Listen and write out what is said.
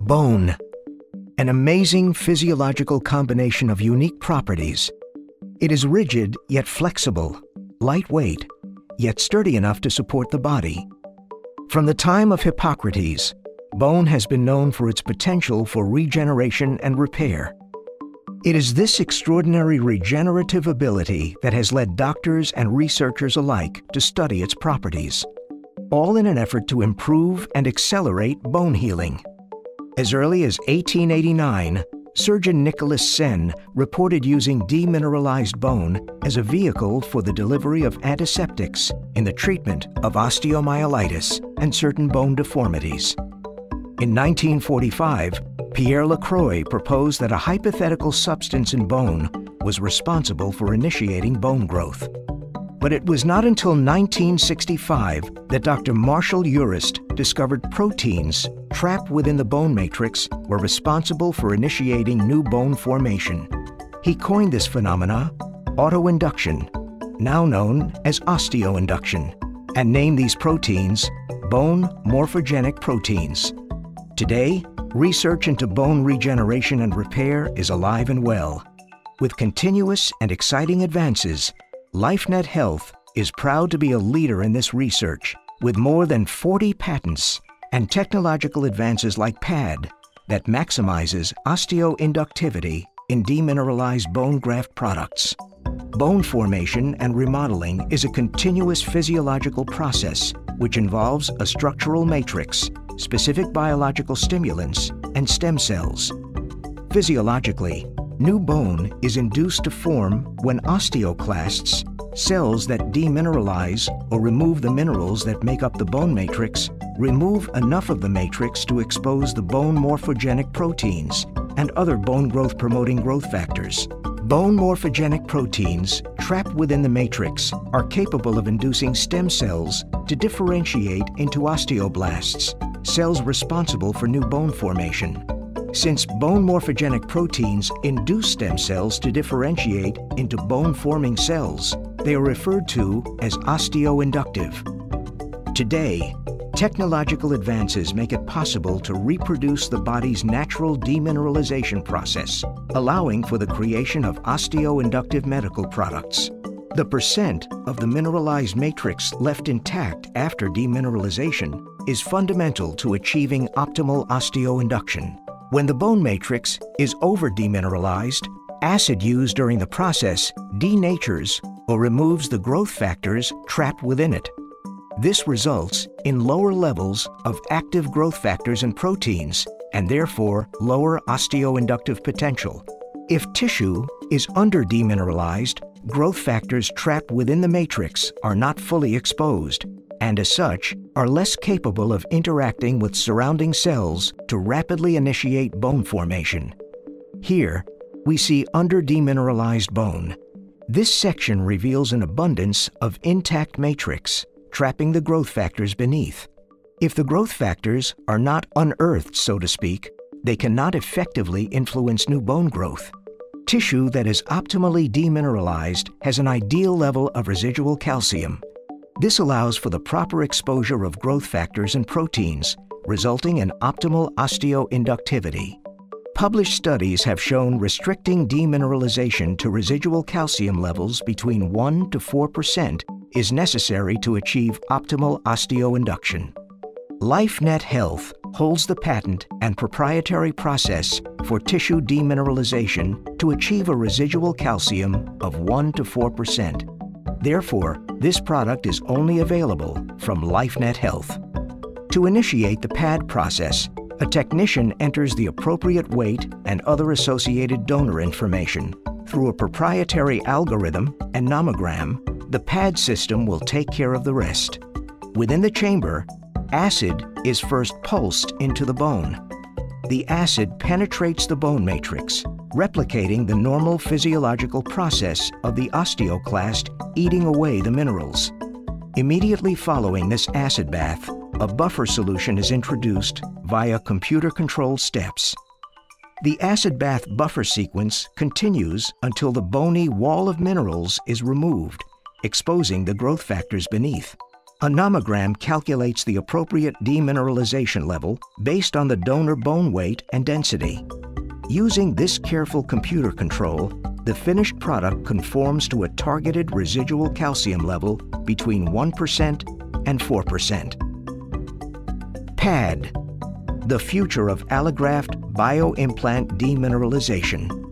Bone, an amazing physiological combination of unique properties. It is rigid yet flexible, lightweight, yet sturdy enough to support the body. From the time of Hippocrates, bone has been known for its potential for regeneration and repair. It is this extraordinary regenerative ability that has led doctors and researchers alike to study its properties, all in an effort to improve and accelerate bone healing. As early as 1889, surgeon Nicholas Sen reported using demineralized bone as a vehicle for the delivery of antiseptics in the treatment of osteomyelitis and certain bone deformities. In 1945, Pierre Lacroix proposed that a hypothetical substance in bone was responsible for initiating bone growth. But it was not until 1965 that Dr. Marshall Urist discovered proteins trapped within the bone matrix were responsible for initiating new bone formation. He coined this phenomena autoinduction, now known as osteoinduction, and named these proteins bone morphogenic proteins. Today, research into bone regeneration and repair is alive and well. With continuous and exciting advances, Lifenet Health is proud to be a leader in this research with more than 40 patents and technological advances like PAD that maximizes osteoinductivity in demineralized bone graft products. Bone formation and remodeling is a continuous physiological process which involves a structural matrix, specific biological stimulants, and stem cells. Physiologically, new bone is induced to form when osteoclasts, cells that demineralize or remove the minerals that make up the bone matrix, remove enough of the matrix to expose the bone morphogenic proteins and other bone growth promoting growth factors. Bone morphogenic proteins trapped within the matrix are capable of inducing stem cells to differentiate into osteoblasts, cells responsible for new bone formation. Since bone morphogenic proteins induce stem cells to differentiate into bone-forming cells, they are referred to as osteoinductive. Today, technological advances make it possible to reproduce the body's natural demineralization process, allowing for the creation of osteoinductive medical products. The percent of the mineralized matrix left intact after demineralization is fundamental to achieving optimal osteoinduction. When the bone matrix is over-demineralized, acid used during the process denatures or removes the growth factors trapped within it. This results in lower levels of active growth factors and proteins, and therefore lower osteoinductive potential. If tissue is under-demineralized, growth factors trapped within the matrix are not fully exposed, and as such, are less capable of interacting with surrounding cells to rapidly initiate bone formation. Here, we see under-demineralized bone. This section reveals an abundance of intact matrix, trapping the growth factors beneath. If the growth factors are not unearthed, so to speak, they cannot effectively influence new bone growth. Tissue that is optimally demineralized has an ideal level of residual calcium. This allows for the proper exposure of growth factors and proteins, resulting in optimal osteoinductivity. Published studies have shown restricting demineralization to residual calcium levels between 1 to 4% is necessary to achieve optimal osteoinduction. Lifenet Health holds the patent and proprietary process for tissue demineralization to achieve a residual calcium of 1 to 4%. Therefore, this product is only available from Lifenet Health. To initiate the PAD process, a technician enters the appropriate weight and other associated donor information. Through a proprietary algorithm and nomogram, the PAD system will take care of the rest. Within the chamber, acid is first pulsed into the bone. The acid penetrates the bone matrix, replicating the normal physiological process of the osteoclast eating away the minerals. Immediately following this acid bath, a buffer solution is introduced via computer-controlled steps. The acid bath buffer sequence continues until the bony wall of minerals is removed, exposing the growth factors beneath. A nomogram calculates the appropriate demineralization level based on the donor bone weight and density. Using this careful computer control, the finished product conforms to a targeted residual calcium level between 1% and 4%. PAD, the future of allograft bioimplant demineralization.